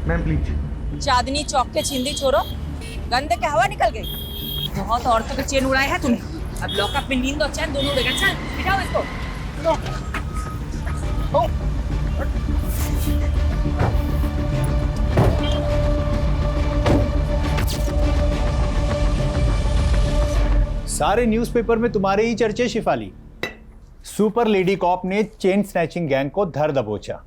Ma'am please. Chandni Chowk के छिंदी छोरो, गंदे के हवा निकल गई। बहुत औरतों के चेन उड़ाए हैं तूने। अब लॉकअप में नींद और चैन दोनों उड़ेगा। चल बिठाओ इसको। सारे न्यूज़पेपर में तुम्हारे ही चर्चे शिफाली। सुपर लेडी कॉप ने चेन स्नैचिंग गैंग को धर दबोचा।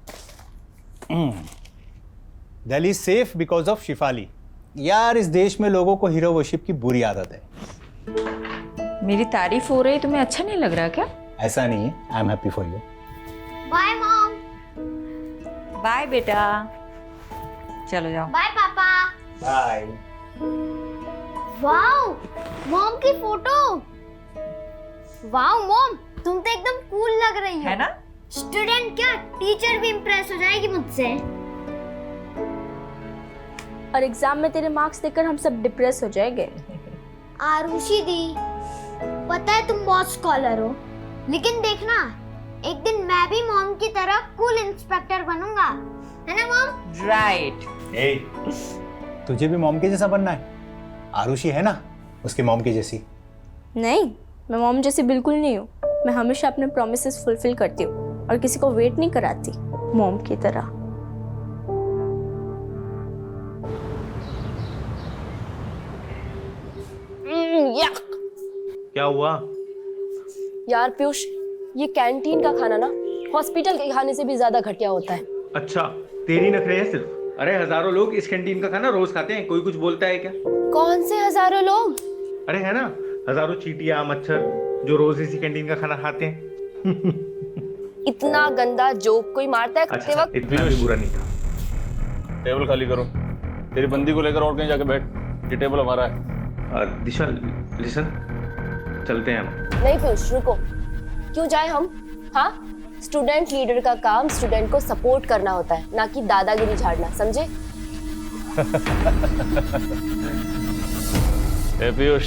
Delhi safe because of Shifali. यार इस देश में लोगों को हीरो वर्शिप की बुरी आदत है। मेरी तारीफ हो रही, तुम्हें अच्छा नहीं लग रहा क्या? ऐसा नहीं है, I am happy for you. Bye mom. Bye बेटा, चलो जाओ। Bye papa. Bye. Wow, mom की फोटो। वाओ मॉम, तुम तो एकदम कूल लग रही हो। है ना? स्टूडेंट क्या, टीचर भी इम्प्रेस हो जाएगी मुझसे। और एग्जाम में तेरे मार्क्स देखकर हम सब डिप्रेस हो जाएंगे। आरुषि दी, पता है तुम बहुत स्कॉलर हो, लेकिन देखना एक दिन मैं भी मॉम की तरह कूल इंस्पेक्टर बनूंगा, है ना मॉम? राइट। ए, तुझे भी मॉम के जैसा बनना है? आरुषि है ना उसके मॉम की जैसी। नहीं, मैं मॉम जैसी बिल्कुल नहीं हूँ। मैं हमेशा अपने प्रॉमिसेस फुलफिल करती हूँ और किसी को वेट नहीं कराती मॉम की तरह। क्या हुआ? यार पीयूष, ये कैंटीन का खाना ना हॉस्पिटल के खाने से भी ज्यादा घटिया होता है। अच्छा, तेरी नखरे हैं सिर्फ। अरे हजारों लोग इस कैंटीन का खाना रोज खाते हैं, कोई कुछ बोलता है क्या? कौन से हजारों लोग? अरे है ना, हजारों चींटियां मच्छर जो रोज इसी कैंटीन का खाना खाते हैं। इतना गंदा जोक कोई मारता है खाते अच्छा, वक्त? इतना भी बुरा नहीं था। टेबल खाली करो। तेरी बंदी को लेकर और कहीं जाके बैठ। ये टेबल हमारा है। दिशा लिसन, चलते हैं हम। नहीं पीयूष, रुको। क्यों जाए हम? हाँ, स्टूडेंट लीडर का काम स्टूडेंट को सपोर्ट करना होता है, ना कि दादागिरी झाड़ना, समझे? ए पीयूष,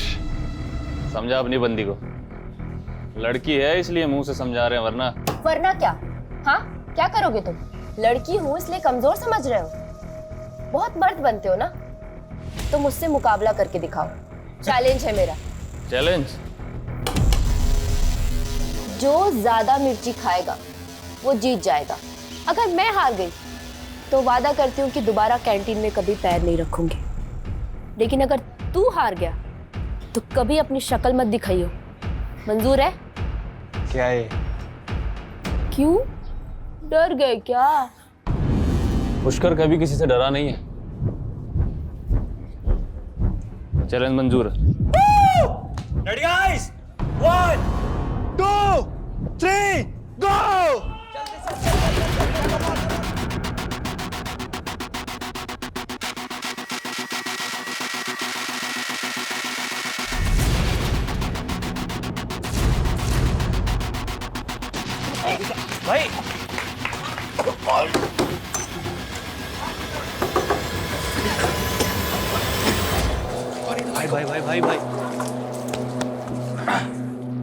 समझा अपनी बंदी को। लड़की है इसलिए मुंह से समझा रहे हैं, वरना क्या? हाँ, क्या करोगे तुम? लड़की हूँ इसलिए कमजोर समझ रहे हो? बहुत मर्द बनते हो ना, तो मुझसे मुकाबला करके दिखाओ। चैलेंज है मेरा। चैलेंज? जो ज्यादा मिर्ची खाएगा वो जीत जाएगा। अगर मैं हार गई तो वादा करती हूँ कि दोबारा कैंटीन में कभी पैर नहीं रखूंगी, लेकिन अगर तू हार गया तो कभी अपनी शक्ल मत दिखाइयो। मंजूर है? क्या है? क्यों डर गए क्या? पुष्कर कभी किसी से डरा नहीं है। चैलेंज मंजूर है। रेडी गाइस, 1 2 3 गो। भाई भाई भाई भाई भाई,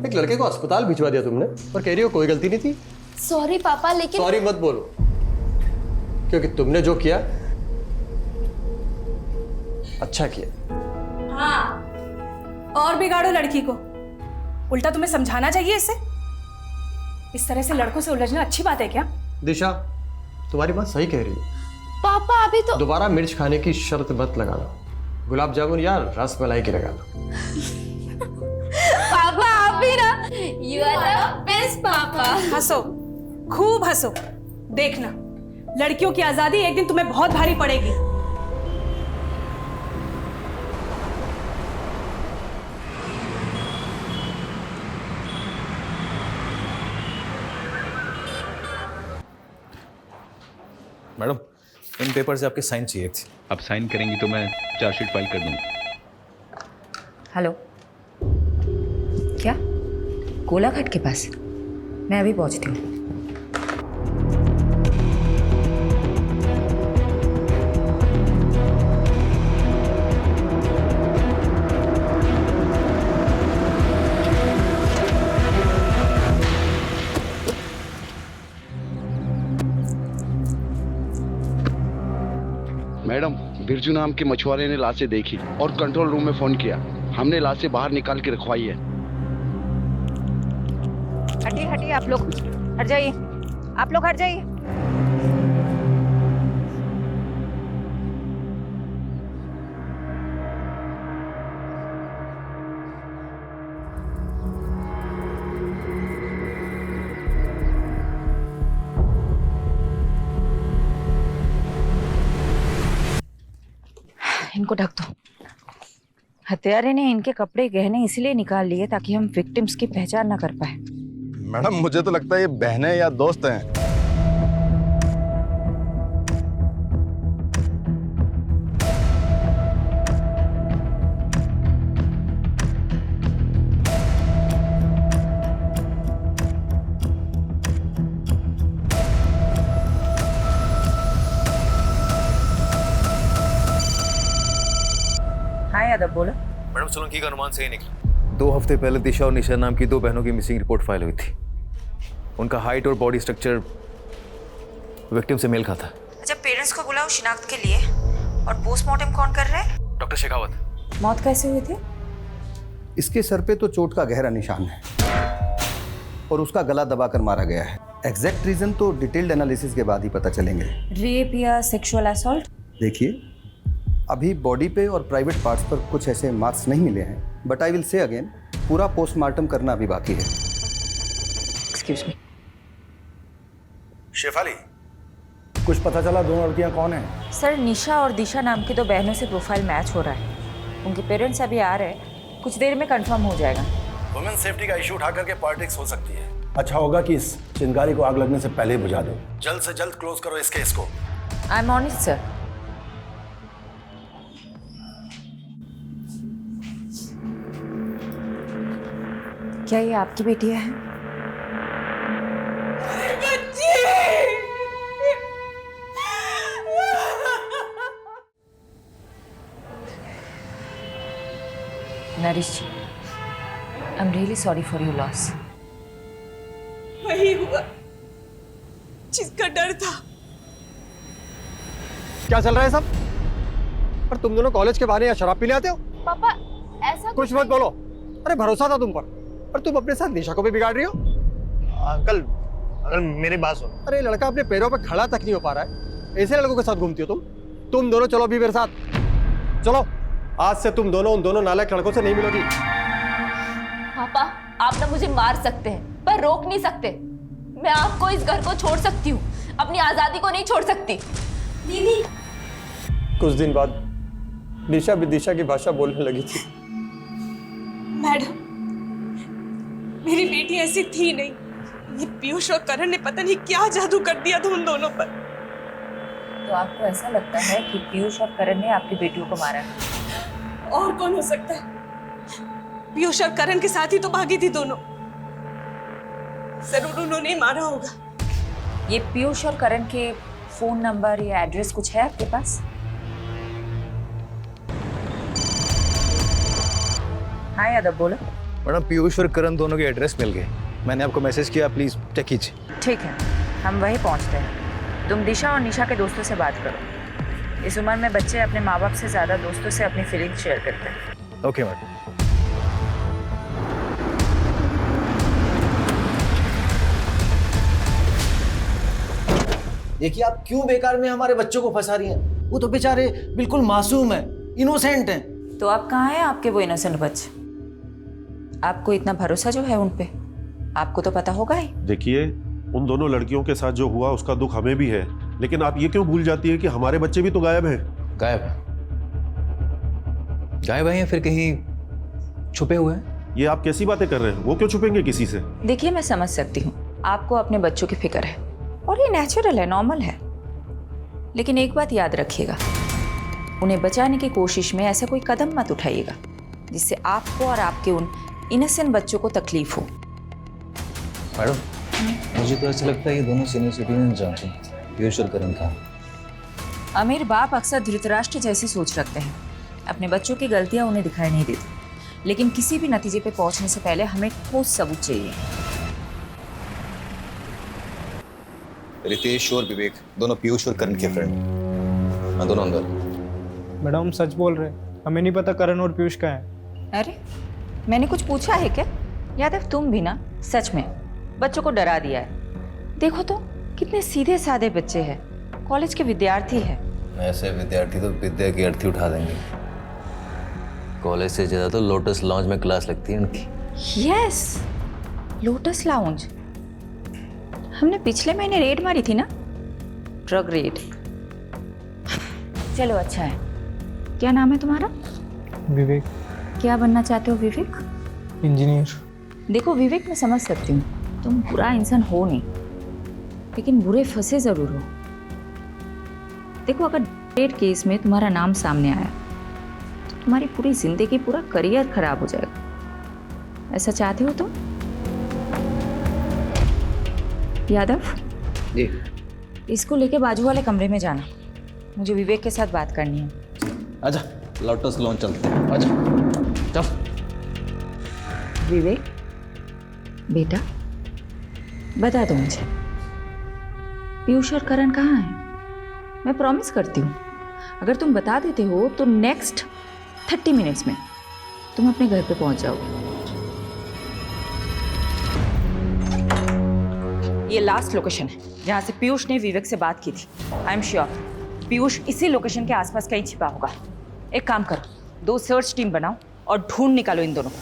एक लड़के को अस्पताल भिजवा दिया तुमने और कह रही हो कोई गलती नहीं थी। सॉरी पापा, लेकिन सॉरी मत बोलो, क्योंकि तुमने जो किया अच्छा किया। हाँ, और बिगाड़ो लड़की को। उल्टा तुम्हें समझाना चाहिए इसे। इस तरह से लड़कों से उलझना अच्छी बात है क्या? दिशा, तुम्हारी बात सही कह रही है। पापा अभी तो दोबारा मिर्च खाने की शर्त मत लगाना। गुलाब जामुन या रसमलाई की लगा लो। पापा आप भी ना, यू आर द बेस्ट पापा। हंसो, खूब हंसो। देखना, लड़कियों की आजादी एक दिन तुम्हें बहुत भारी पड़ेगी। मैडम, इन पेपर से आपके साइन चाहिए थे। आप साइन करेंगी तो मैं चार्जशीट फाइल कर दूंगा। हेलो, क्या कोलाघाट के पास? मैं अभी पहुंचती हूँ। मैडम, बिरजू नाम के मछुआरे ने लाशें देखी और कंट्रोल रूम में फोन किया। हमने लाशें बाहर निकाल के रखवाई है। हटिए हटिए, आप लोग हट जाइए, आप लोग हट जाइए। इनको ढक दो। हत्यारे ने इनके कपड़े गहने इसलिए निकाल लिए ताकि हम विक्टिम्स की पहचान न कर पाए। मैडम, मुझे तो लगता है ये बहनें या दोस्त हैं। हाँ यादव, बोलो। मैडम, सोलंकी का अनुमान सही निकला। 2 हफ्ते पहले दिशा और निशा नाम की 2 बहनों की मिसिंग रिपोर्ट फाइल हुई थी। उनका हाइट और बॉडी स्ट्रक्चर विक्टिम से मेल खाता है। अच्छा, पेरेंट्स को बुलाओ शिनाख्त के लिए। और पोस्टमार्टम कौन कर रहे हैं? डॉक्टर शेखावत। मौत कैसे हुई थी? इसके सर पे तो चोट का गहरा निशान है और उसका गला दबाकर मारा गया है। एग्जैक्ट रीजन तो डिटेल्ड एनालिसिस के बाद ही पता चलेंगे। रेप या सेक्सुअल असॉल्ट? देखिए, अभी बॉडी पे और प्राइवेट पार्ट्स पर कुछ ऐसे मार्क्स नहीं मिले हैं, but I will say again, पूरा पोस्टमार्टम करना अभी बाकी है। Excuse me. शेफाली, कुछ पता चला 2 लड़कियां कौन हैं? सर, निशा और दिशा नाम की 2 बहनों से प्रोफाइल मैच हो रहा है। उनके पेरेंट्स अभी आ रहे हैं, कुछ देर में कंफर्म हो जाएगा। वुमेन सेफ्टी का इशू उठा करके पॉलिटिक्स हो सकती है। अच्छा होगा कि इस चिंगारी को आग लगने से पहले ही बुझा दो। जल्द से जल्द क्लोज करो इस केस को। I am on it sir. क्या ये आपकी बेटियां हैं? Narish ji, I am really sorry for your loss. वही हुआ जिसका डर था। क्या चल रहा है सब? पर तुम दोनों कॉलेज के बाहर या शराब पीने आते हो? पापा, ऐसा कुछ मत बोलो। अरे भरोसा था तुम पर, और तुम अपने साथ निशा को भी बिगाड़ रही हो। अंकल, मेरी बात सुनो। अरे लड़का अपने पैरों पर खड़ा तक नहीं हो पा रहा है, ऐसे लड़कों के साथ घूमती हो तुम दोनों चलो अभी मेरे साथ। चलो, आज से तुम दोनों उन दोनों नालायक लड़कों से नहीं मिलोगी। पापा, आप ना मुझे मार सकते हैं पर रोक नहीं सकते। मैं आपको इस घर को छोड़ सकती हूँ, अपनी आजादी को नहीं छोड़ सकती। दीदी, कुछ दिन बाद निशा विदिशा की भाषा बोलने लगी थी। मैडम, मेरी बेटी ऐसी थी नहीं। ये पीयूष और करण ने पता नहीं क्या जादू कर दिया था उन दोनों पर। तो आपको ऐसा लगता है कि पीयूष और करण ने आपकी बेटियों को मारा है? और कौन हो सकता है? पीयूष और करण के साथ ही तो भागी थी दोनों। जरूर उन्होंने ही मारा होगा। ये पीयूष और करण के फोन नंबर या एड्रेस कुछ है आपके पास? हाँ यादव, बोलो। मैडम, पीयूष और करण दोनों के एड्रेस मिल गए। मैंने आपको मैसेज किया, प्लीज चेक कीजिए। ठीक है, हम वहीं पहुंचते हैं। तुम दिशा और निशा के दोस्तों से बात करो। इस उम्र में बच्चे अपने माँ बाप से ज्यादा दोस्तों से अपनी फीलिंग्स शेयर करते हैं। Okay madam. देखिए, आप क्यों बेकार में हमारे बच्चों को फंसा रही हैं? वो तो बेचारे बिल्कुल मासूम हैं, इनोसेंट हैं। तो आप कहाँ हैं आपके वो इनोसेंट बच्चे? आपको इतना भरोसा जो है उन पे, आपको तो पता होगा ही। देखिए, उन दोनों लड़कियों के साथ जो हुआ उसका दुख हमें भी है, लेकिन आप ये क्यों भूल जाती है कि हमारे बच्चे भी तो गायब हैं। गायब है? गायब है या फिर कहीं छुपे हुए हैं? ये आप कैसी बातें कर रहे हैं? वो क्यों छुपेंगे किसी से? देखिए, मैं समझ सकती हूँ आपको अपने बच्चों की फिक्र है और ये नेचुरल है, नॉर्मल है। लेकिन एक बात याद रखिएगा, उन्हें बचाने की कोशिश में ऐसा कोई कदम मत उठाइएगा जिससे आपको और आपके उन इनोसेंट बच्चों को तकलीफ हो। मैडम, मुझे तो ऐसा लगता है ये दोनों सीनियर सिटीजन जानते हैं पीयूष और करण का। अमीर बाप अक्सर धृतराष्ट्र जैसी सोच रखते हैं। अपने बच्चों की गलतियां उन्हें दिखाई नहीं देती, लेकिन किसी भी नतीजे पे पहुंचने से पहले हमें ठोस सबूत चाहिए। रितेश और विवेक दोनों पीयूष और करण के फ्रेंड। हाँ दोनों अंदर। मैडम हम सच बोल रहे हैं, हमें नहीं पता करण और पीयूष कहाँ है। अरे मैंने कुछ पूछा है क्या? यादव तुम भी ना सच में बच्चों को डरा दिया है। देखो तो कितने सीधे साधे बच्चे हैं, कॉलेज के विद्यार्थी हैं। ऐसे विद्यार्थी तो विद्या की अर्थी उठा देंगे। कॉलेज से ज़्यादा तो लोटस लॉन्च में क्लास लगती है उनकी। Yes, lotus lounge. हमने पिछले महीने रेड मारी थी ना, ड्रग रेड। चलो अच्छा है। क्या नाम है तुम्हारा? विवेक। क्या बनना चाहते हो विवेक? इंजीनियर। देखो विवेक, मैं समझ सकती हूँ तुम बुरा इंसान हो नहीं, लेकिन बुरे फंसे जरूर हो। देखो अगर रेड केस में तुम्हारा नाम सामने आया तो तुम्हारी पूरी जिंदगी, पूरा करियर खराब हो जाएगा। ऐसा चाहते हो तुम? यादव जी। इसको लेके बाजू वाले कमरे में जाना, मुझे विवेक के साथ बात करनी है। आजा लोटस लॉन्च चलते हैं, आजा चल। विवेक बेटा बता दो मुझे, पीयूष और करण कहाँ हैं? मैं प्रॉमिस करती हूँ अगर तुम बता देते हो तो नेक्स्ट 30 मिनट्स में तुम अपने घर पे पहुंच जाओगे। ये लास्ट लोकेशन है जहाँ से पीयूष ने विवेक से बात की थी। आई एम श्योर पीयूष इसी लोकेशन के आसपास कहीं छिपा होगा। एक काम करो, 2 सर्च टीम बनाओ और ढूंढ निकालो इन दोनों को।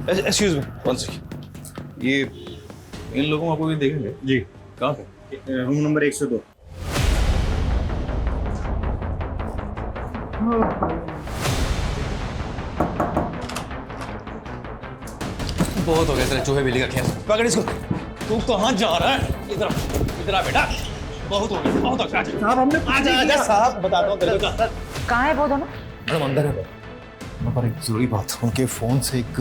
Excuse me, one second. ये इन लोगों को आपको भी देखेंगे? जी। कहाँ पे? Room number 102। बहुत हो गया तेरे चूहे बिल्ली का खेल। पकड़ इसको। तू कहाँ जा रहा है? इधर आ बेटा। बहुत हो गया, बहुत हो गया। साहब हमने आजा साहब, बताता हूँ तेरे को। कहाँ है वो दोनों? मैडम अंदर है। वहाँ पर एक जरूरी बात, उनके फोन से एक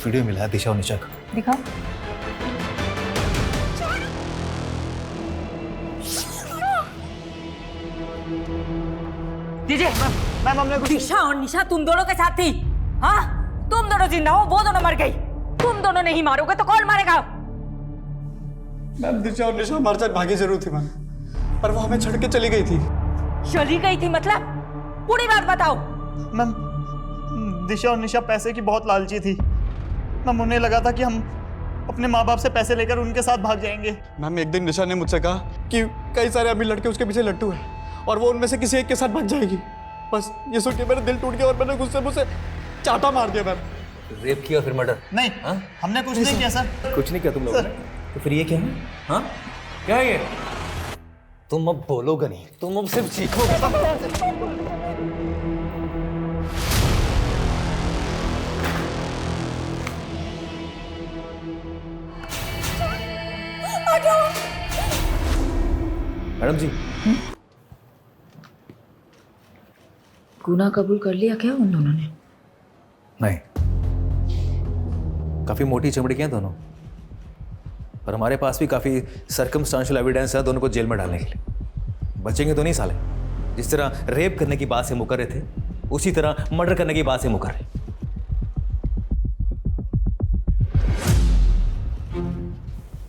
वीडियो मिला है दिशा और निशा का। दिखाओ। दीजिए। मैम हमने कुछ। दिशा और निशा तुम दोनों के साथ थी? हाँ, तुम दोनों जिंदा हो, वो दोनों मर गई। तुम दोनों नहीं मारोगे तो कौन मारेगा? मैम दिशा और निशा हमारे साथ भागी जरूर थी मैम, पर वो हमें छोड़ के चली गई थी। चली गई थी मतलब? पूरी बात बताओ। मैम दिशा और निशा पैसे की बहुत लालची थी मैम। उन्हें लगा था कि हम अपने माँ बाप से पैसे लेकर उनके साथ भाग जाएंगे। मैम एक दिन निशा ने मुझसे कहा कि कई सारे अमीर लड़के उसके पीछे लट्टू हैं और वो उनमें से किसी एक के साथ भाग जाएगी। बस ये सुन के मेरा दिल टूट गया और मैंने गुस्से मुझसे चाटा मार दिया मैम। रेप किया फिर मर्डर? नहीं हाँ? हमने कुछ नहीं किया सर। कुछ नहीं किया तुम लोगों ने? तो फिर ये क्या है? हाँ क्या है ये? तुम अब बोलोगे नहीं, तुम अब सिर्फ सीखोगे। मैडम जी। गुनाह कबूल कर लिया क्या उन दोनों ने? नहीं, काफी मोटी चमड़ी के हैं दोनों, पर हमारे पास भी काफी सर्कमस्टांशियल एविडेंस है दोनों को जेल में डालने के लिए। बचेंगे तो नहीं साले। जिस तरह रेप करने की बात से मुकर रहे थे, उसी तरह मर्डर करने की बात से मुकर रहे।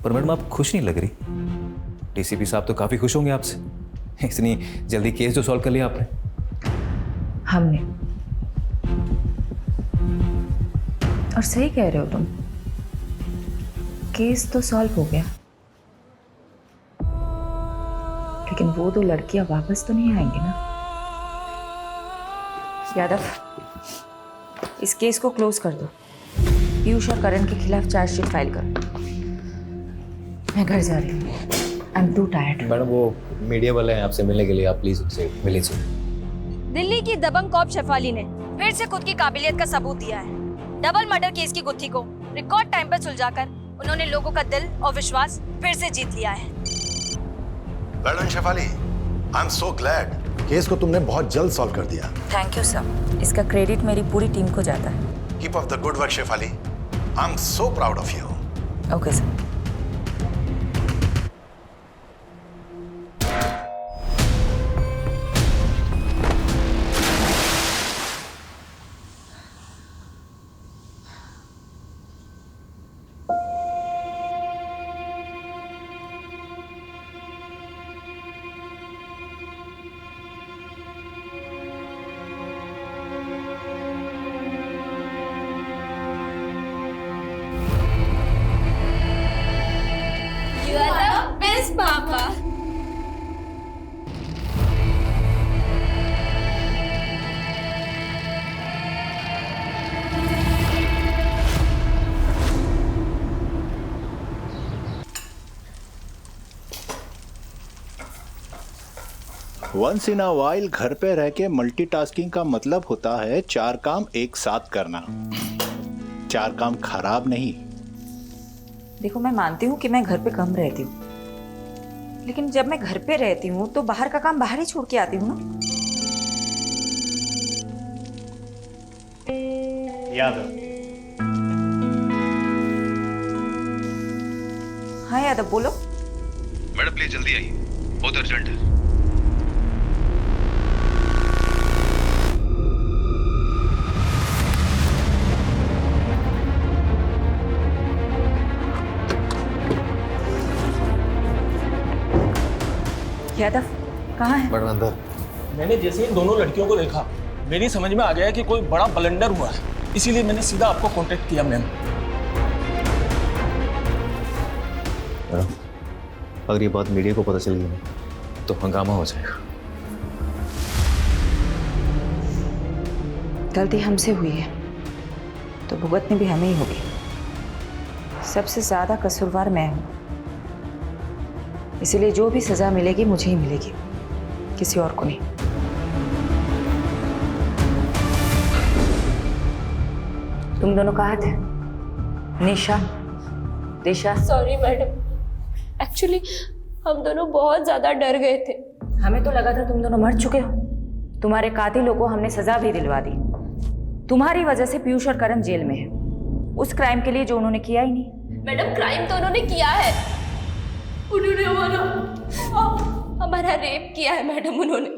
पर मैडम आप खुश नहीं लग रही। डीसीपी साहब तो काफी खुश होंगे आपसे, इतनी जल्दी केस जो सॉल्व कर लिया आपने। हमने? और सही कह रहे हो तुम, केस तो सॉल्व हो गया, लेकिन वो 2 लड़कियां वापस तो नहीं आएंगी ना? यादव इस केस को क्लोज कर दो। पीयूष और करण के खिलाफ चार्जशीट फाइल करो। मैं घर जा रही हूँ। I am to tired. Madam वो मीडिया वाले हैं आपसे मिलने के लिए, आप प्लीज उससे मिल लीजिए। दिल्ली की दबंग कॉप शेफाली ने फिर से खुद की काबिलियत का सबूत दिया है। डबल मर्डर केस की गुत्थी को रिकॉर्ड टाइम पर सुलझाकर उन्होंने लोगों का दिल और विश्वास फिर से जीत लिया है। Well Shefali, I am so glad. Case को तुमने बहुत जल्द सॉल्व कर दिया। थैंक यू सर, इसका क्रेडिट मेरी पूरी टीम को जाता है। Keep up the good work Shefali, I am so proud of you. Okay sir. Once in a while घर पे रह के मल्टीटास्किंग का मतलब होता है 4 काम एक साथ करना। 4 काम खराब नहीं। देखो, मैं मानती हूँ कि मैं घर पे कम रहती हूँ, लेकिन जब मैं घर पे रहती हूँ तो बाहर का काम बाहर ही छोड़ के आती हूँ ना। यादव। हाँ यादव, बोलो। मैडम प्लीज जल्दी आइए, बहुत अर्जेंट है। यादव कहाँ है? मैडम अंदर। मैंने जैसे इन दोनों लड़कियों को देखा, मेरी समझ में आ गया कि कोई बड़ा ब्लंडर हुआ है, इसीलिए मैंने सीधा आपको कांटेक्ट किया। मैम, अगर ये बात मीडिया को पता चल गई तो हंगामा हो जाएगा। गलती हमसे हुई है तो भुगतनी भी हमें ही होगी। सबसे ज्यादा कसूरवार मैं हूं, इसीलिए जो भी सजा मिलेगी मुझे ही मिलेगी, किसी और को नहीं। तुम दोनों कहाँ थे? निशा, दिशा? सॉरी मैडम, एक्चुअली हम दोनों बहुत ज्यादा डर गए थे। हमें तो लगा था तुम दोनों मर चुके हो। तुम्हारे कातिलों को हमने सजा भी दिलवा दी। तुम्हारी वजह से पीयूष और करण जेल में है, उस क्राइम के लिए जो उन्होंने किया ही नहीं। मैडम, क्राइम तो उन्होंने किया है, उन्होंने हमारा रेप किया है मैडम। उन्होंने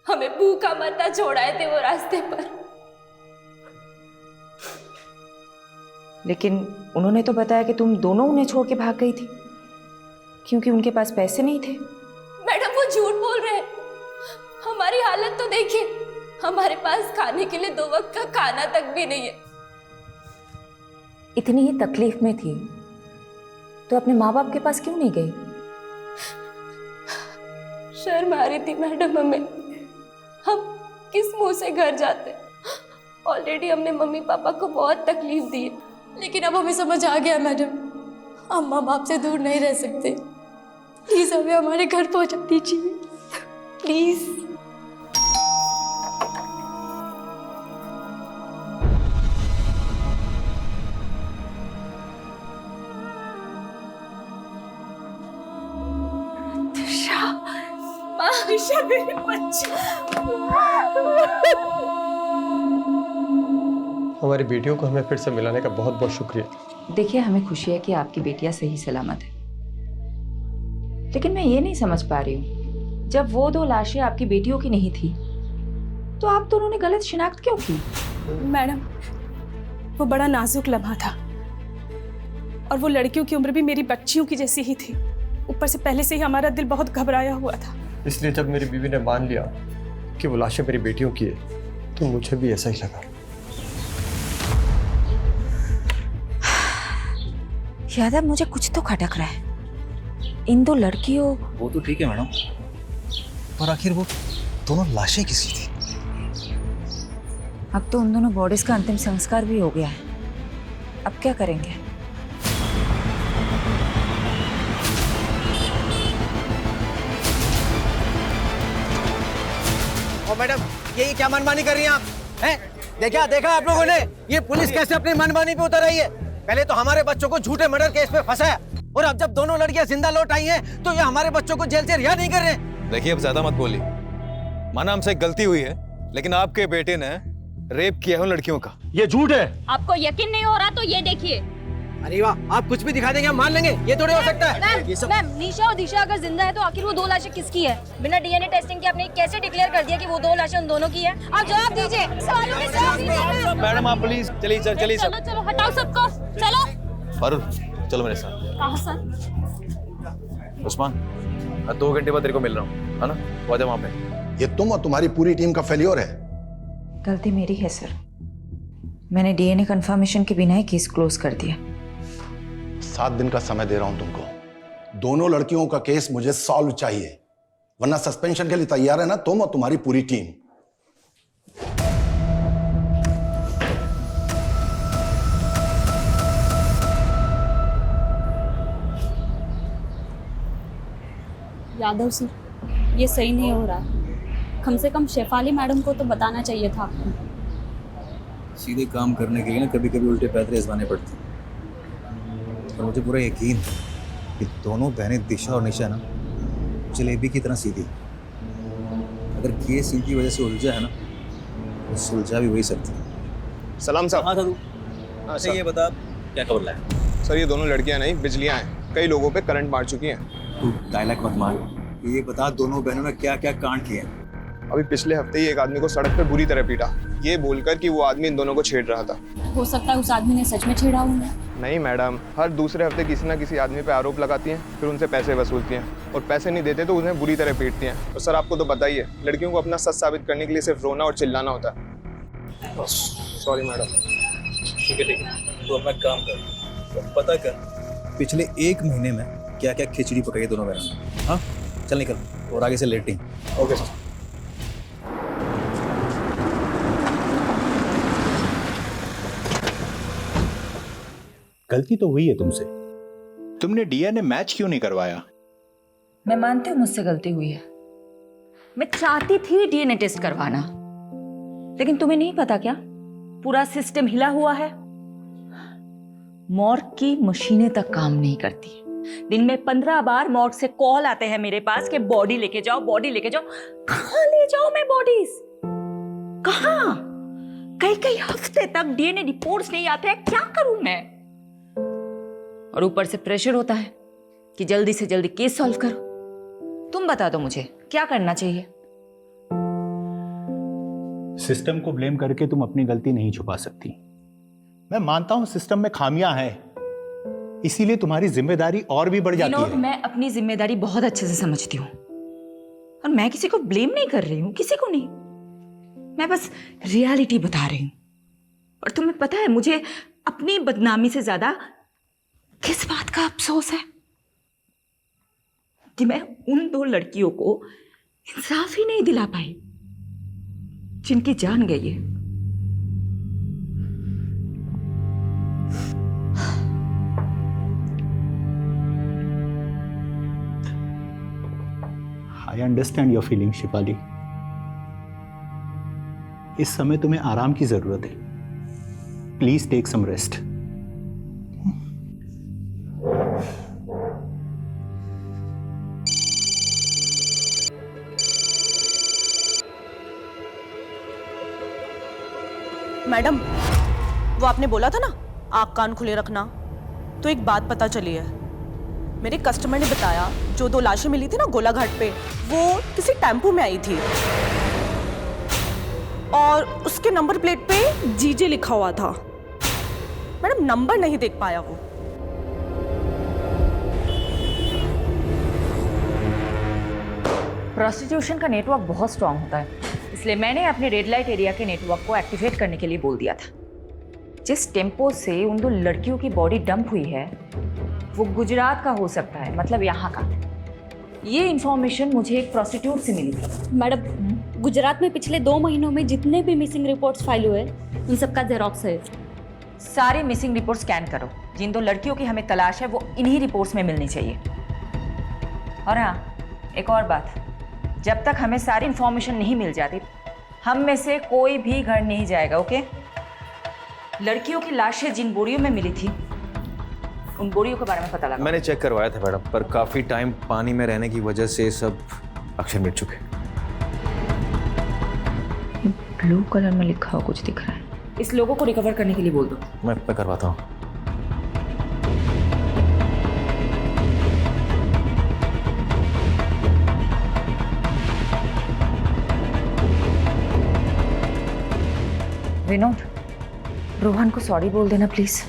हमें भूखा मरना छोड़ाए थे वो रास्ते पर। लेकिन उन्होंने तो बताया कि तुम दोनों उन्हें छोड़ के भाग गई थी क्योंकि उनके पास पैसे नहीं थे। मैडम, वो झूठ बोल रहे हैं। हमारी हालत तो देखिए, हमारे पास खाने के लिए 2 वक्त का खाना तक भी नहीं है। इतनी ही तकलीफ में थी तो अपने माँ बाप के पास क्यों नहीं गई? शर्म आ रही थी मैडम हमें। हम किस मुंह से घर जाते? ऑलरेडी हमने मम्मी पापा को बहुत तकलीफ दी है, लेकिन अब हमें समझ आ गया मैडम, हम माँ बाप से दूर नहीं रह सकते। प्लीज हमें हमारे घर पहुंचा दीजिए, प्लीज। आयशा मेरे बच्चे। हमारी बेटियों को हमें फिर से मिलाने का बहुत बहुत शुक्रिया। देखिए, हमें खुशी है कि आपकी बेटियां सही सलामत है, लेकिन मैं ये नहीं समझ पा रही हूँ, जब वो 2 लाशें आपकी बेटियों की नहीं थी तो आप दोनों ने गलत शिनाख्त क्यों की? मैडम, वो बड़ा नाजुक लम्हा था और वो लड़कियों की उम्र भी मेरी बच्चियों की जैसी ही थी। ऊपर से पहले से ही हमारा दिल बहुत घबराया हुआ था। इसलिए जब मेरी बीवी ने मान लिया कि वो लाशें मेरी बेटियों की है तो मुझे भी ऐसा ही लगा। यादव, मुझे कुछ तो खटक रहा है। इन 2 लड़कियों... वो तो ठीक है मैडम, पर आखिर वो दोनों लाशें किसकी थी? अब तो उन दोनों बॉडीज का अंतिम संस्कार भी हो गया है, अब क्या करेंगे? ओ मैडम, ये क्या मनमानी कर रही हैं आप? हैं? देखा आप लोगों ने ये पुलिस कैसे अपनी मनमानी पे उतर आई है? पहले तो हमारे बच्चों को झूठे मर्डर केस में फंसाया और अब जब दोनों लड़कियां जिंदा लौट आई हैं तो ये हमारे बच्चों को जेल से रिहा नहीं कर रहे। देखिए, अब ज्यादा मत बोलिए। माना हमसे एक गलती हुई है, लेकिन आपके बेटे ने रेप किया है उन लड़कियों का। ये झूठ है। आपको यकीन नहीं हो रहा तो ये देखिए। अरे वाह, आप कुछ भी दिखा देंगे, हम मान लेंगे। ये थोड़ी हो सकता है। मैम, निशा और दिशा अगर जिंदा है तो आखिर वो 2 लाशें किसकी है? बिना डीएनए टेस्टिंग के आपने कैसे डिक्लेयर कर दिया कि वो 2 लाशें उन दोनों की है? आप जवाब दीजिए, सवालों के जवाब दीजिए। मैडम आप प्लीज चलिए सब। चलो हटाओ सबको, चलो। फारूक, चलो मेरे साथ। कहाँ सर? उस्मान, 2 घंटे बाद तेरे को मिल रहा हूँ, है ना? वो आजा वहाँ पे। ये तुम और तुम्हारी पूरी टीम का फेलियर है। गलती मेरी है सर, मैंने डीएनए कंफर्मेशन के बिना ही केस क्लोज कर दिया। 7 दिन का समय दे रहा हूं तुमको। दोनों लड़कियों का केस मुझे सॉल्व चाहिए, वरना सस्पेंशन के लिए तैयार है ना तुम और तुम्हारी पूरी टीम। यादव सर, ये सही नहीं हो रहा। कम से कम शेफाली मैडम को तो बताना चाहिए था आपको। सीधे काम करने के लिए ना कभी कभी उल्टे पैदरे आजमाने पड़ते हैं। और मुझे पूरा यकीन है कि दोनों बहनें दिशा और निशा ना जलेबी की तरह सीधी। अगर केस इनकी वजह से उलझा है ना तो सुलझा भी वही सकती है। सलाम साहब। हाँ साधु। अच्छा ये बता क्या खबर लाया? सर ये दोनों लड़कियां नहीं बिजलियां हैं, कई लोगों पे करंट मार चुकी हैं। तू डायलॉग मत मार, ये बता दोनों बहनों ने क्या क्या कांड किए हैं? अभी पिछले हफ्ते ही एक आदमी को सड़क पर बुरी तरह पीटा, ये बोलकर कि वो आदमी इन दोनों को छेड़ रहा था। हो सकता है उस आदमी ने सच में छेड़ा हुआ। नहीं मैडम, हर दूसरे हफ्ते किसी ना किसी आदमी पे आरोप लगाती हैं, फिर उनसे पैसे वसूलती हैं और पैसे नहीं देते तो उन्हें बुरी तरह पीटती हैं। और सर आपको तो पता ही है, लड़कियों को अपना सच साबित करने के लिए सिर्फ रोना और चिल्लाना होता है। Sorry madam. ठीक है तो अपना काम कर, तो पता कर पिछले 1 महीने में क्या क्या खिचड़ी पकाई है दोनों बहनों ने। हाँ चल निकल और आगे से लेटिंग। Okay sir. गलती तो हुई है तुमसे, तुमने डीएनए मैच क्यों नहीं करवाया? मैं मानती हूँ मुझसे गलती हुई है। मैं चाहती थी डीएनए टेस्ट करवाना, लेकिन तुम्हें नहीं पता क्या पूरा सिस्टम हिला हुआ है। मॉर्ग की मशीनें तक काम नहीं करती। दिन में 15 बार मॉर्ग से कॉल आते हैं मेरे पास कि बॉडी लेके जाओ, बॉडी लेके जाओ। कहाँ ले जाओ मैं बॉडीज? कहाँ? कई हफ्ते तक डीएनए रिपोर्ट्स नहीं आते हैं, क्या करूं मैं? और ऊपर से प्रेशर होता है कि जल्दी से जल्दी केस सॉल्व करो। तुम बता दो मुझे क्या करना चाहिए? सिस्टम को ब्लेम करके तुम अपनी गलती नहीं छुपा सकती। मैं मानता हूं सिस्टम में खामियां हैं, इसीलिए तुम्हारी जिम्मेदारी और भी बढ़ जाती है। मैं अपनी जिम्मेदारी बहुत अच्छे से समझती हूँ और मैं किसी को ब्लेम नहीं कर रही हूँ, किसी को नहीं। मैं बस रियलिटी बता रही हूँ। और तुम्हें पता है मुझे अपनी बदनामी से ज्यादा किस बात का अफसोस है कि मैं उन 2 लड़कियों को इंसाफ ही नहीं दिला पाई जिनकी जान गई है। I understand your feeling Shifali. इस समय तुम्हें आराम की जरूरत है। Please take some rest. Madam, वो आपने बोला था ना आँख कान खुले रखना, तो एक बात पता चली है। मेरे कस्टमर ने बताया जो 2 लाशें मिली थी ना गोलाघाट पे, वो किसी टेम्पो में आई थी और उसके नंबर प्लेट पे जीजे लिखा हुआ था। मैडम नंबर नहीं देख पाया वो। प्रोस्टिट्यूशन का नेटवर्क बहुत स्ट्रांग होता है, इसलिए मैंने अपने रेड लाइट एरिया के नेटवर्क को एक्टिवेट करने के लिए बोल दिया था। जिस टेम्पो से उन 2 लड़कियों की बॉडी डंप हुई है वो गुजरात का हो सकता है, मतलब यहाँ का। ये इंफॉर्मेशन मुझे एक प्रोस्टिट्यूट से मिली थी। मैडम, गुजरात में पिछले 2 महीनों में जितने भी मिसिंग रिपोर्ट्स फाइल हुए उन सबका जेरॉक्स है। सारे मिसिंग रिपोर्ट स्कैन करो। जिन 2 लड़कियों की हमें तलाश है वो इन्हीं रिपोर्ट्स में मिलनी चाहिए। और हाँ, एक और बात, जब तक हमें सारी इंफॉर्मेशन नहीं मिल जाती हम में से कोई भी घर नहीं जाएगा, ओके? लड़कियों की लाशें जिन बोरियों में मिली थी उन बोरियों के बारे में पता लगा। मैंने चेक करवाया था मैडम, पर काफी टाइम पानी में रहने की वजह से सब अक्षर मिट चुके। ब्लू कलर में लिखा हुआ कुछ दिख रहा है। इस लोगों को रिकवर करने के लिए बोल दो। मैं करवाता हूँ। विनोद, रोहन को सॉरी बोल देना प्लीज।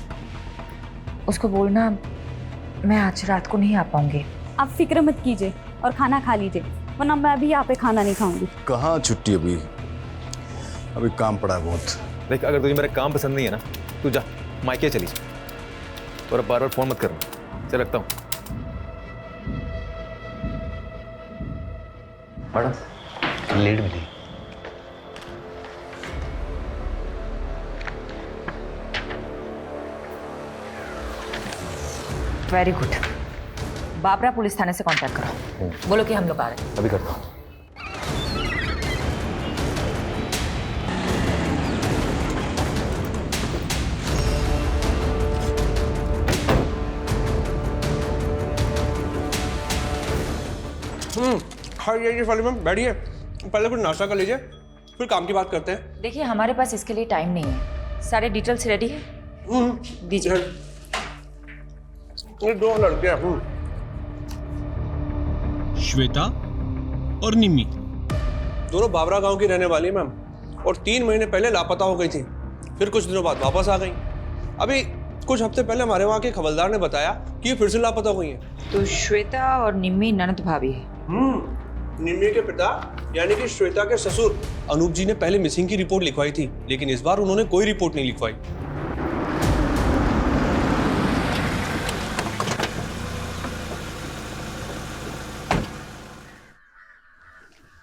उसको बोलना मैं आज रात को नहीं आ पाऊंगी। आप फिक्र मत कीजिए और खाना खा लीजिए, वरना मैं भी यहाँ पे खाना नहीं खाऊंगी। कहाँ छुट्टी? अभी काम पड़ा है बहुत। देख, अगर तुझे मेरा काम पसंद नहीं है ना, तू जा मायके चली जा और बार बार फोन मत करना। चल रखता हूँ। मैडम लीड मिली। Very good. बाबरा पुलिस थाने से कांटेक्ट करो, बोलो कि हम लोग आ रहे हैं। अभी करता हूँ। हाँ ये वाली मैम बैठिए, पहले कुछ नाश्ता कर लीजिए, फिर काम की बात करते हैं। देखिए हमारे पास इसके लिए टाइम नहीं है। सारे डिटेल्स रेडी है, दीजिए। ये 2 लड़के हैं, श्वेता और निम्मी, दोनों बाबरा गांव की रहने वाली है मैम, और 3 महीने पहले लापता हो गई थी, फिर कुछ दिनों बाद वापस आ गई। अभी कुछ हफ्ते पहले हमारे वहाँ के खबरदार ने बताया कि ये फिर से लापता हुई है। तो श्वेता और निम्मी ननद भाभी है। निम्मी के पिता यानी कि श्वेता के ससुर अनूप जी ने पहले मिसिंग की रिपोर्ट लिखवाई थी, लेकिन इस बार उन्होंने कोई रिपोर्ट नहीं लिखवाई।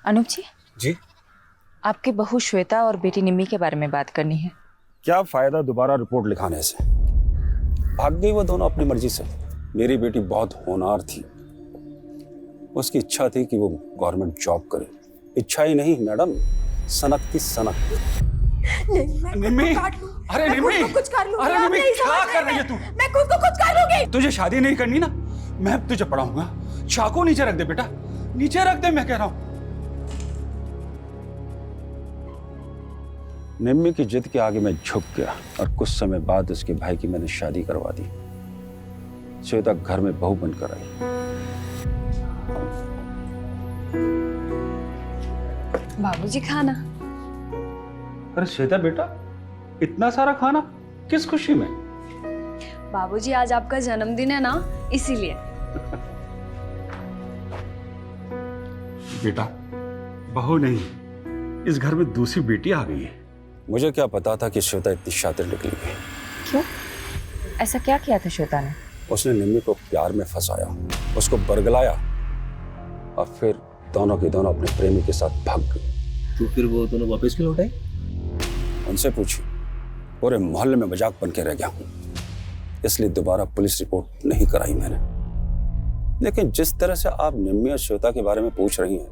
अनूप जी, जी आपकी बहू श्वेता और बेटी निम्मी के बारे में बात करनी है। क्या फायदा दोबारा रिपोर्ट लिखाने से? भाग गई वो दोनों अपनी मर्जी से। मेरी बेटी बहुत होनहार थी, उसकी इच्छा थी कि वो गवर्नमेंट जॉब करे। इच्छा ही नहीं मैडम, सनक थी सनक। निम्मी, अरे निम्मी, कुछ कर लूंगी। अरे निम्मी क्या कर रही है तू? मैं खुद को कुछ कर लूंगी। तुझे शादी नहीं करनी ना, मैं तुझे पढ़ाऊंगा। चाकू नीचे रख दे बेटा, नीचे रख दे, मैं कह रहा हूं। निम्मी की जिद के आगे मैं झुक गया और कुछ समय बाद उसके भाई की मैंने शादी करवा दी। श्वेता घर में बहू बनकर आई। बाबूजी खाना। अरे श्वेता बेटा, इतना सारा खाना किस खुशी में? बाबूजी आज आपका जन्मदिन है ना, इसीलिए। बेटा, बहू नहीं, इस घर में दूसरी बेटी आ गई है। मुझे क्या पता था कि श्वेता इतनी शातिर निकली है। क्यों? ऐसा क्या किया था श्वेता ने? उसने निम्मी को प्यार में फंसाया, उसको बरगलाया और फिर दोनों की दोनों अपने प्रेमी के साथ भाग गई। तो फिर वो दोनों वापस क्यों लौट आई? उनसे पूछी, पूरे मोहल्ले में मजाक बन के रह गया हूं, इसलिए दोबारा पुलिस रिपोर्ट नहीं कराई मैंने। लेकिन जिस तरह से आप निम्मी और श्वेता के बारे में पूछ रही हैं,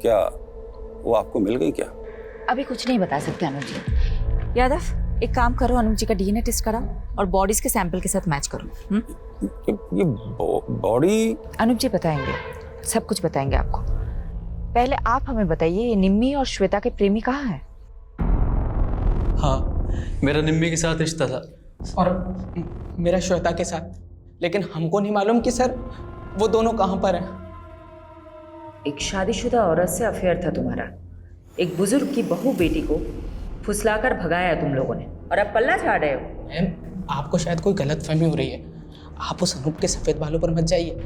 क्या वो आपको मिल गई क्या? अभी कुछ नहीं बता सकते अनुज जी। यादव, एक काम करो, अनुज जी का डीएनए टेस्ट कराओ और बॉडीज के सैंपल के साथ मैच करो। ये बॉडी? अनुज जी बताएंगे, सब कुछ बताएंगे आपको। पहले आप हमें बताइए, ये निम्मी और श्वेता के प्रेमी कहाँ हैं? हाँ, मेरा निम्मी के साथ रिश्ता था और मेरा श्वेता के साथ, लेकिन हमको नहीं मालूम कि सर वो दोनों कहाँ पर हैं। एक शादीशुदा औरत से अफेयर था तुम्हारा, एक बुजुर्ग की बहू बेटी को फुसलाकर भगाया तुम लोगों ने, और अब पल्ला झाड़ रहे हो। मैम, आपको शायद कोई गलतफहमी हो रही है। आप उस अनूप के सफेद बालों पर मत जाइए,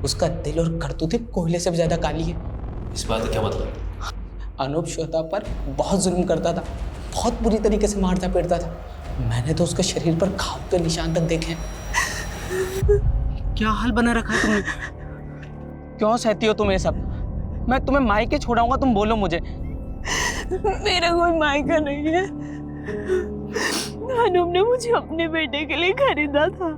उसका दिल और करतूतें कोयले से भी ज्यादा काली है। इस बात का क्या मतलब? अनूप श्वेता पर बहुत जुल्म करता था, बहुत बुरी तरीके से मारता पीटता था। मैंने तो उसके शरीर पर घाव के निशान तक देखे हैं। क्या हाल बना रखा है तुमने? क्यों सहती हो तुम ये सब? मैं तुम्हें मायके छोड़ाऊंगा, तुम बोलो मुझे। मेरा कोई मायका नहीं है। अनूप ने मुझे अपने बेटे के लिए खरीदा था,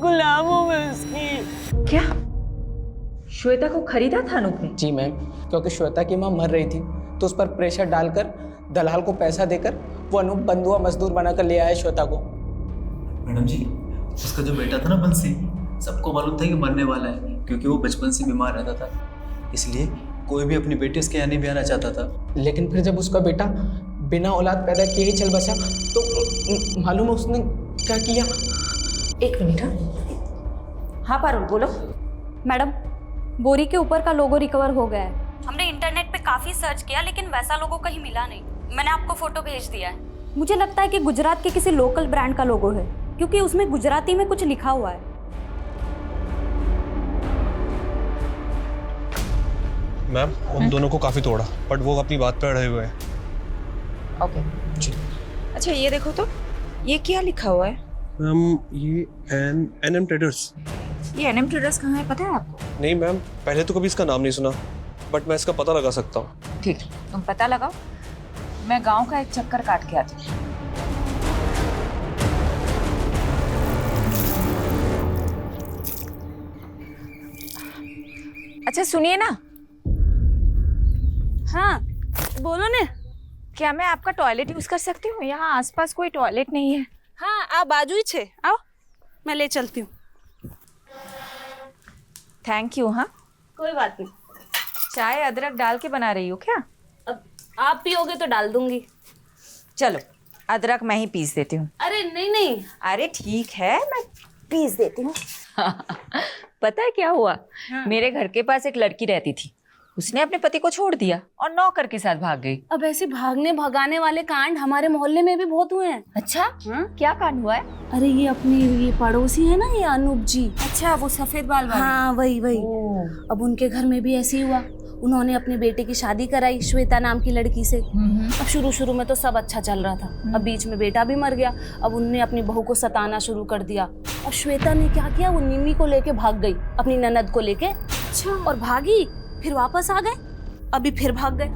गुलाम हूं मैं उसकी। क्या? श्वेता को खरीदा था अनूप ने? जी मैम, क्योंकि श्वेता की माँ मर रही थी, तो उस पर प्रेशर डालकर दलाल को पैसा देकर वो अनूप बंधुआ मजदूर बनाकर ले आया श्वेता को। मैडम जी, उसका जो बेटा था ना बंसी, सबको मालूम था कि मरने वाला है, क्योंकि वो बचपन से बीमार रहता था, इसलिए कोई भी अपनी बेटी उसके यहाँ नहीं भी आना चाहता था। लेकिन फिर जब उसका बेटा बिना औलाद पैदा किए ही चल बसा, तो मालूम है उसने क्या किया? एक मिनट। हाँ पारुल, बोलो। मैडम, बोरी के ऊपर का लोगो रिकवर हो गया है। हमने इंटरनेट पे काफी सर्च किया, लेकिन वैसा लोगो कहीं मिला नहीं। मैंने आपको फोटो भेज दिया है। मुझे लगता है कि गुजरात के किसी लोकल ब्रांड का लोगो है, क्योंकि उसमें गुजराती में कुछ लिखा हुआ है। मैम, उन दोनों को काफी तोड़ा, बट वो अपनी बात पर अड़े हुए हैं। ओके जी। अच्छा ये देखो तो, ये क्या लिखा हुआ है? मैम, ये एनएम ट्रेडर्स। ये एनएम ट्रेडर्स कहाँ है, पता है आपको? नहीं मैम, पहले तो कभी इसका नाम नहीं सुना, बट मैं इसका पता लगा सकता हूँ। ठीक, तुम पता लगाओ, मैं गांव का एक चक्कर काट के आती हूँ। अच्छा सुनिए ना। हाँ बोलो ने। क्या मैं आपका टॉयलेट यूज कर सकती हूँ? यहाँ आसपास कोई टॉयलेट नहीं है। हाँ, आ बाजू ही छे, आओ मैं ले चलती हूँ। Thank you. हाँ कोई बात नहीं। चाय अदरक डाल के बना रही हो क्या? अब आप पियोगे तो डाल दूंगी। चलो अदरक मैं ही पीस देती हूँ। अरे नहीं नहीं, अरे ठीक है मैं पीस देती हूँ। पता है क्या हुआ? मेरे घर के पास एक लड़की रहती थी, उसने अपने पति को छोड़ दिया और नौकर के साथ भाग गई। अब ऐसे भागने भगाने वाले कांड हमारे मोहल्ले में भी बहुत हुए हैं। अच्छा क्या कांड हुआ है? अरे ये अपनी ये पड़ोसी है ना, ये अनूप जी। अच्छा वो सफेद बाल वाले। हाँ वही वही। अब उनके घर में भी ऐसे ही हुआ। उन्होंने अपने बेटे की शादी कराई श्वेता नाम की लड़की से। अब शुरू शुरू में तो सब अच्छा चल रहा था, अब बीच में बेटा भी मर गया। अब उनने अपनी बहू को सताना शुरू कर दिया। अब श्वेता ने क्या किया, वो निम्मी को लेके भाग गई, अपनी ननद को लेके। अच्छा। और भागी, फिर वापस आ गए, अभी फिर भाग गए।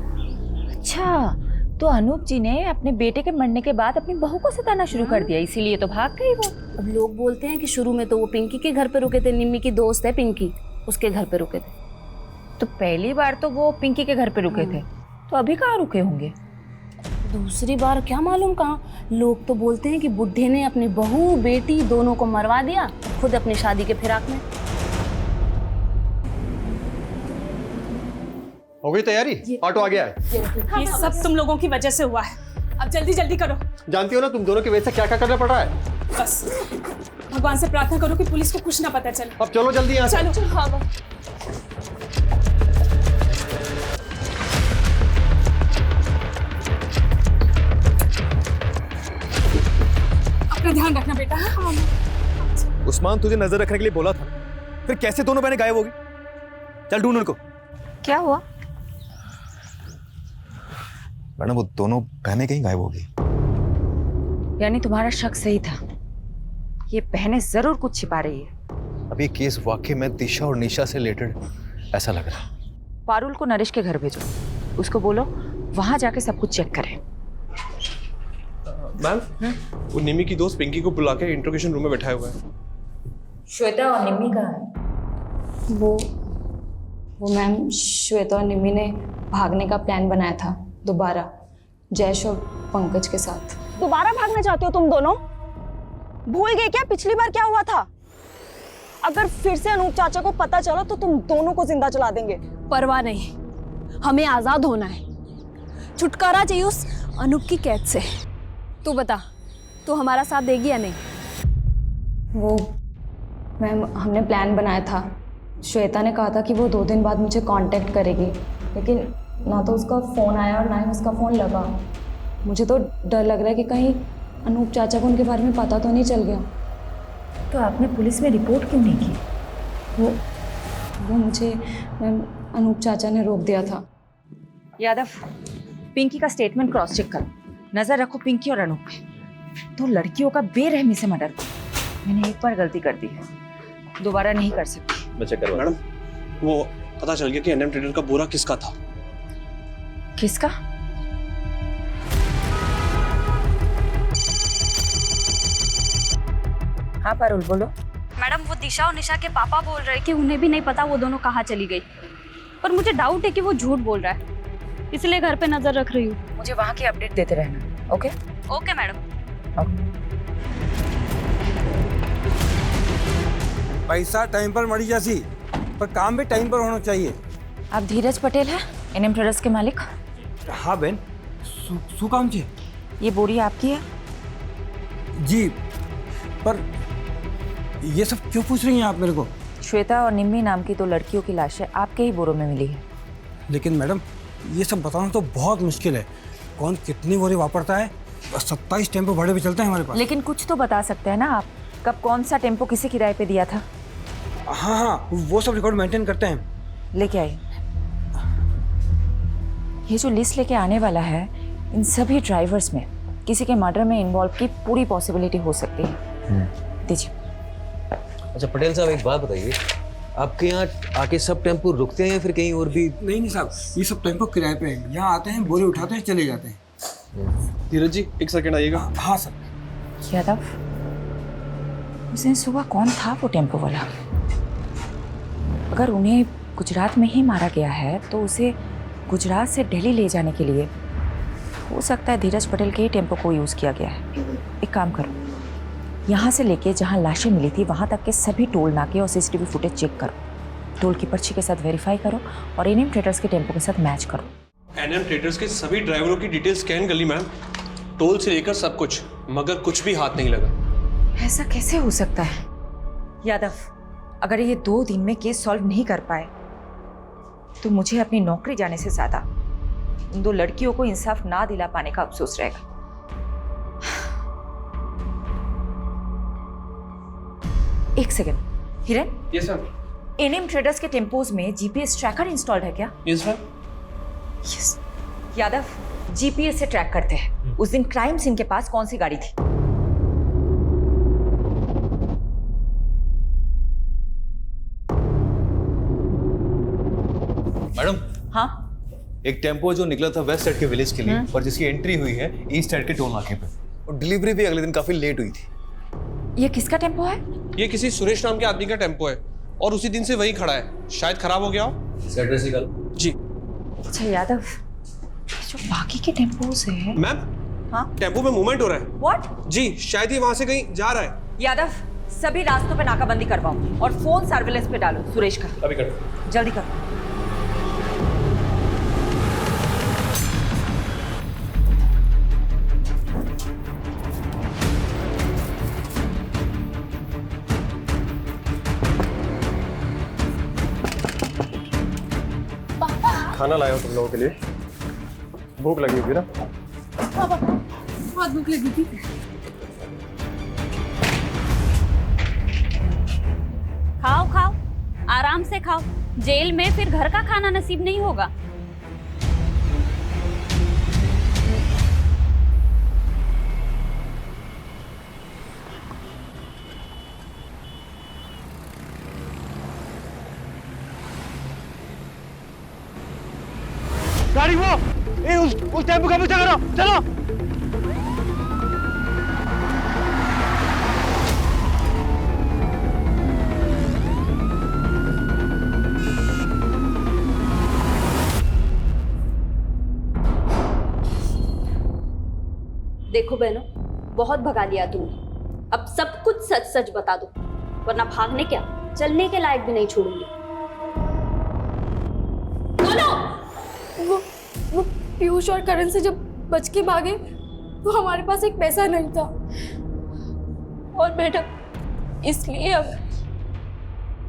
अच्छा तो अनूप जी ने अपने बेटे के मरने के बाद अपनी बहू को सताना शुरू कर दिया, इसीलिए तो भाग गई वो। अब लोग बोलते हैं कि शुरू में तो वो पिंकी के घर पे रुके थे, निम्मी की दोस्त है पिंकी, उसके घर पे रुके थे। तो पहली बार तो वो पिंकी के घर पे रुके थे, तो अभी कहाँ रुके होंगे? दूसरी बार क्या मालूम कहाँ। लोग तो बोलते हैं कि बुढ़े ने अपनी बहू बेटी दोनों को मरवा दिया, खुद अपनी शादी के फिराक में। हो गई तैयारी? ऑटो आ गया है। ये सब तुम लोगों की वजह से हुआ है, अब जल्दी जल्दी करो। जानती हो ना तुम दोनों की वजह से क्या क्या करना पड़ रहा है। बस भगवान से प्रार्थना करो कि पुलिस को कुछ ना पता चले। अब चलो जल्दी यहाँ से। चलो। हाँ अपना ध्यान रखना बेटा। हाँ उस्मान तुझे नजर रखने के लिए बोला था, फिर कैसे दोनों बहनें गायब होगी? चल ढूंढ उनको। क्या हुआ? मैडम वो दोनों बहनें कहीं गायब होगी। यानी तुम्हारा शक सही था, ये बहनें जरूर कुछ छिपा रही है। अभी केस वाकई में दिशा और निशा से रिलेटेड ऐसा लग रहा है। पारुल को नरेश के घर भेजो, उसको बोलो वहां जाके सब कुछ चेक करें। मैम वो निम्मी की दोस्त पिंकी को बुला के इंट्रोगेशन रूम में बैठाया हुआ है। श्वेता और निम्मी कहाँ है? वो मैम श्वेता और निम्मी ने भागने का प्लान बनाया था दोबारा, जयेश और पंकज के साथ। दोबारा भागना चाहते हो तुम दोनों? भूल गए क्या पिछली बार क्या हुआ था? अगर फिर से अनूप चाचा को पता चला तो तुम दोनों को जिंदा जला देंगे। परवाह नहीं, हमें आजाद होना है, छुटकारा चाहिए उस अनूप की कैद से। तू बता, तू हमारा साथ देगी या नहीं? वो मैम हमने प्लान बनाया था, श्वेता ने कहा था कि वो 2 दिन बाद मुझे कांटेक्ट करेगी, लेकिन ना तो उसका फ़ोन आया और ना ही उसका फ़ोन लगा। मुझे तो डर लग रहा है कि कहीं अनूप चाचा को उनके बारे में पता तो नहीं चल गया। तो आपने पुलिस में रिपोर्ट क्यों नहीं की? वो मुझे मैम अनूप चाचा ने रोक दिया था। यादव पिंकी का स्टेटमेंट क्रॉस चेक करो, नजर रखो पिंकी और अनूप पे। तो लड़कियों का बेरहमी से मर्डर, मैंने एक बार गलती कर दी है, दोबारा नहीं कर सकती। मैं चेक करूँ। मैडम वो पता चल गया कि एनएम ट्रेडर का बोरा किसका था। किसका? हाँ पारुल बोलो। मैडम वो दिशा और निशा के पापा बोल रहे कि उन्हें भी नहीं पता वो दोनों कहाँ चली गई, पर मुझे डाउट है कि वो झूठ बोल रहा है, इसलिए घर पे नजर रख रही हूँ। मुझे वहाँ की अपडेट देते रहना। Okay okay madam. पैसा टाइम पर मरी जासी, पर काम भी टाइम पर होना चाहिए। आप धीरज पटेल है, एनएम ट्रेडर्स के मालिक? हाँ बहन, शू काम छे? ये बोरी आपकी है? जी, पर ये सब क्यों पूछ रही हैं आप मेरे को? श्वेता और निम्मी नाम की 2 लड़कियों की लाशें आपके ही बोरों में मिली है। लेकिन मैडम ये सब बताना तो बहुत मुश्किल है, कौन कितनी बोरी वापरता है। 27 टेम्पो भाड़े पे चलते हैं हमारे पास। लेकिन कुछ तो बता सकते हैं ना आप, कब कौन सा टेम्पो किसे किराए पे दिया था? हाँ, वो सब रिकॉर्ड मेंटेन करते हैं। लेके आइए। ये जो लिस्ट लेके आने वाला है, इन सभी ड्राइवर्स में किसी के मर्डर में इन्वॉल्व की पूरी पॉसिबिलिटी हो सकती है। दीजिए। अच्छा पटेल साहब एक बात बताइए, आपके यहाँ आके सब टेम्पो रुकते हैं या फिर कहीं और भी? नहीं साहब, ये सब टेम्पो किराए पे हैं, यहाँ आते हैं, बोरे उठाते हैं, चले जाते हैं। धीरज जी एक सेकंड आइएगा। हाँ सर। यादव उस दिन सुबह कौन था वो टेम्पो वाला? अगर उन्हें गुजरात में ही मारा गया है तो उसे गुजरात से दिल्ली ले जाने के लिए हो सकता है धीरज पटेल के ही टेम्पो को यूज़ किया गया है। एक काम करो, यहाँ से लेके जहाँ लाशें मिली थी वहाँ तक के सभी टोल नाके और सीसीटीवी फुटेज चेक करो। टोल की पर्ची के साथ वेरीफाई करो और एनएम ट्रेडर्स के टेम्पो के साथ मैच करो। एनएम ट्रेडर्स के सभी ड्राइवरों की डिटेल स्कैन कर ली मैम, टोल से लेकर सब कुछ, मगर कुछ भी हाथ नहीं लगा। ऐसा कैसे हो सकता है यादव? अगर ये 2 दिन में केस सॉल्व नहीं कर पाए तो मुझे अपनी नौकरी जाने से ज्यादा उन 2 लड़कियों को इंसाफ ना दिला पाने का अफसोस रहेगा। एक सेकेंड, हिरन। Yes sir. एनएम ट्रेडर्स के टेम्पोज में जीपीएस ट्रैकर इंस्टॉल्ड है क्या? Yes sir. Yes. Yadav, GPS से ट्रैक करते हैं उस दिन क्राइम सीन के पास कौन सी गाड़ी थी। मैडम। हाँ, एक टेम्पो जो निकला था वेस्ट साइड के विलेज के लिए और जिसकी एंट्री हुई है ईस्ट साइड के टोल नाके पे, और डिलीवरी भी अगले दिन काफी लेट हुई थी। ये किसका टेम्पो है? ये किसी सुरेश नाम के आदमी का टेम्पो है और उसी दिन से वही खड़ा है, शायद खराब हो गया हो। एड्रेस निकाल। जी। अच्छा यादव, जो बाकी के टेम्पोज है। मैम, हाँ, टेम्पो में मूवमेंट हो रहा है। व्हाट? जी, शायद ये वहां से कहीं जा रहा है। यादव, सभी रास्तों पे नाकाबंदी करवाओ और फोन सर्विलेंस पे डालो सुरेश का। अभी कर। जल्दी करो। खाना लाया हूँ तुम लोगों के लिए, भूख लगी होगी ना? पापा, बहुत भूख लगी थी। खाओ खाओ, आराम से खाओ, जेल में फिर घर का खाना नसीब नहीं होगा। गाड़ी वो उस टेम्पो का पीछा करो, चलो। देखो बहनों, बहुत भगा लिया तुमने, अब सब कुछ सच सच बता दो, वरना भागने क्या चलने के लायक भी नहीं छोड़ूंगी। बोलो। वो पीयूष और करण से जब बच के भागे तो हमारे पास एक पैसा नहीं था, और मैडम इसलिए हम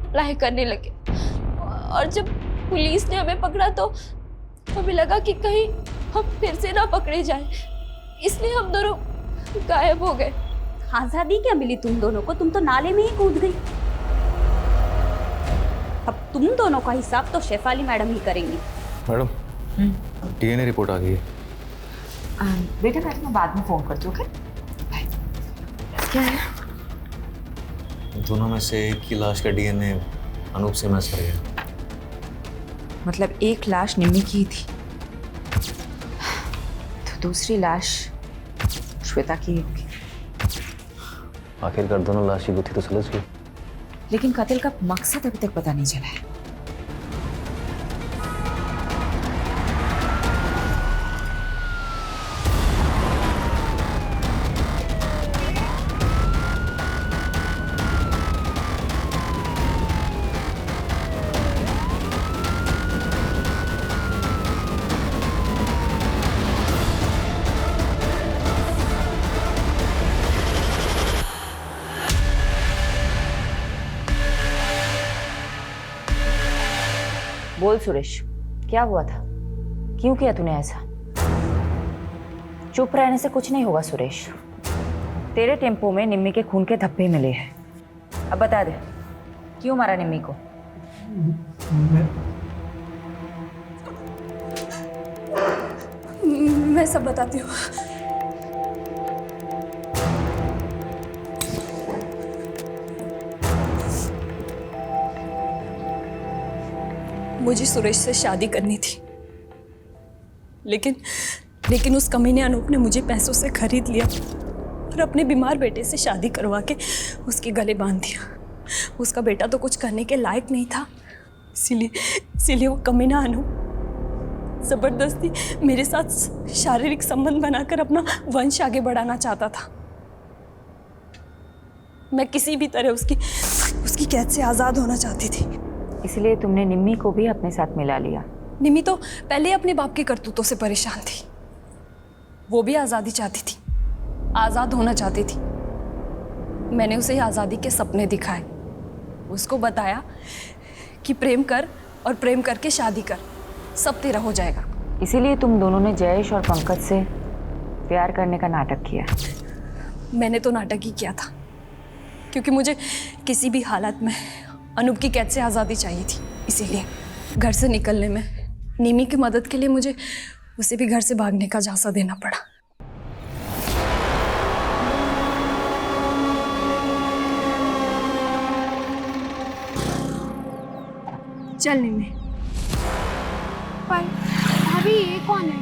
अप्लाई करने लगे, और जब पुलिस ने हमें पकड़ा तो हमें लगा कि कहीं हम फिर से ना पकड़े जाएं, इसलिए हम दोनों गायब हो गए। आजादी क्या मिली तुम दोनों को? तुम तो नाले में ही कूद गई। अब तुम दोनों का हिसाब तो शेफाली मैडम ही करेंगी। मैडम, डीएनए रिपोर्ट आ गई है। बेटा मैं तुम्हें बाद में फोन करती हूँ, ओके? क्या है? दोनों में से एक की लाश का डीएनए अनूप से मैच कर गया। मतलब एक लाश निम्मी की थी तो दूसरी लाश श्वेता की होगी। आखिरकार दोनों लाश की गुत्थी तो सुलझ गई, लेकिन कत्ल का मकसद अभी तक पता नहीं चला है। बोल सुरेश, क्या हुआ था? क्यों किया तूने ऐसा? चुप रहने से कुछ नहीं होगा सुरेश। तेरे टेम्पो में निम्मी के खून के धब्बे मिले हैं। अब बता दे, क्यों मारा निम्मी को? मैं सब बताती हूँ। मुझे सुरेश से शादी करनी थी, लेकिन उस कमीने अनूप ने मुझे पैसों से खरीद लिया और अपने बीमार बेटे से शादी करवा के उसके गले बांध दिया। उसका बेटा तो कुछ करने के लायक नहीं था, इसीलिए वो कमीना अनूप जबरदस्ती मेरे साथ शारीरिक संबंध बनाकर अपना वंश आगे बढ़ाना चाहता था। मैं किसी भी तरह उसकी कैद से आज़ाद होना चाहती थी, इसलिए तुमने निम्मी को भी अपने साथ मिला लिया। निम्मी तो पहले ही अपने बाप की करतूतों से परेशान थी। वो भी आज़ादी चाहती थी, आज़ाद होना चाहती थी। मैंने उसे आज़ादी के सपने दिखाए, उसको बताया कि प्रेम कर और प्रेम करके शादी कर, सब तेरा हो जाएगा। इसीलिए तुम दोनों ने जयेश और पंकज से प्यार करने का नाटक किया। मैंने तो नाटक ही किया था, क्योंकि मुझे किसी भी हालत में अनूप की कैद से आज़ादी चाहिए थी। इसीलिए घर से निकलने में निमी की मदद के लिए मुझे उसे भी घर से भागने का झांसा देना पड़ा। चल निमी। पर भाभी ये कौन है?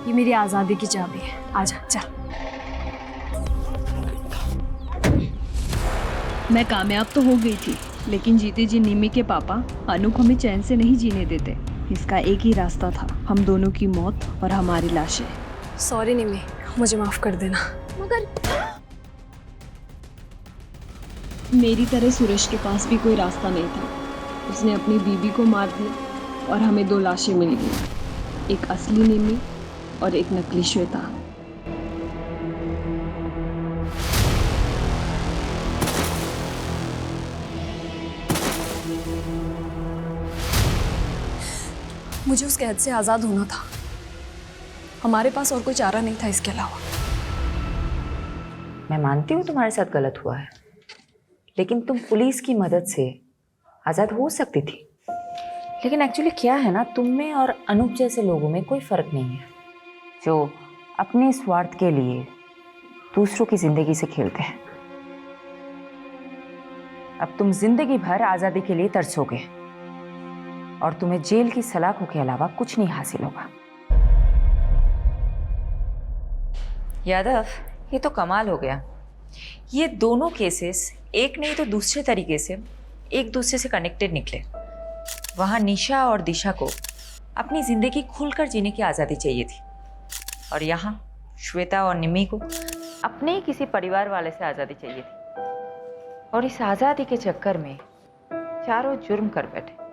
ये मेरी आज़ादी की चाबी है, आजा चल। मैं कामयाब तो हो गई थी, लेकिन जीते जी निमी के पापा अनूप हमें चैन से नहीं जीने देते। इसका एक ही रास्ता था, हम दोनों की मौत और हमारी लाशें। सॉरी निमी, मुझे माफ कर देना। मगर मेरी तरह सुरेश के पास भी कोई रास्ता नहीं था। उसने अपनी बीवी को मार दिया और हमें 2 लाशें मिल गई, एक असली निमी और एक नकली श्वेता। मुझे उस कैद से आज़ाद होना था, हमारे पास और कोई चारा नहीं था इसके अलावा। मैं मानती हूँ तुम्हारे साथ गलत हुआ है, लेकिन तुम पुलिस की मदद से आज़ाद हो सकती थी। लेकिन एक्चुअली क्या है ना, तुम में और अनूप जैसे लोगों में कोई फ़र्क नहीं है, जो अपने स्वार्थ के लिए दूसरों की ज़िंदगी से खेलते हैं। अब तुम जिंदगी भर आज़ादी के लिए तरसोगे और तुम्हें जेल की सलाखों के अलावा कुछ नहीं हासिल होगा। यादव, ये तो कमाल हो गया। ये दोनों केसेस एक नहीं तो दूसरे तरीके से एक दूसरे से कनेक्टेड निकले। वहाँ निशा और दिशा को अपनी ज़िंदगी खुलकर जीने की आज़ादी चाहिए थी, और यहाँ श्वेता और निमी को अपने ही किसी परिवार वाले से आज़ादी चाहिए थी। और इस आज़ादी के चक्कर में चारों जुर्म कर बैठे।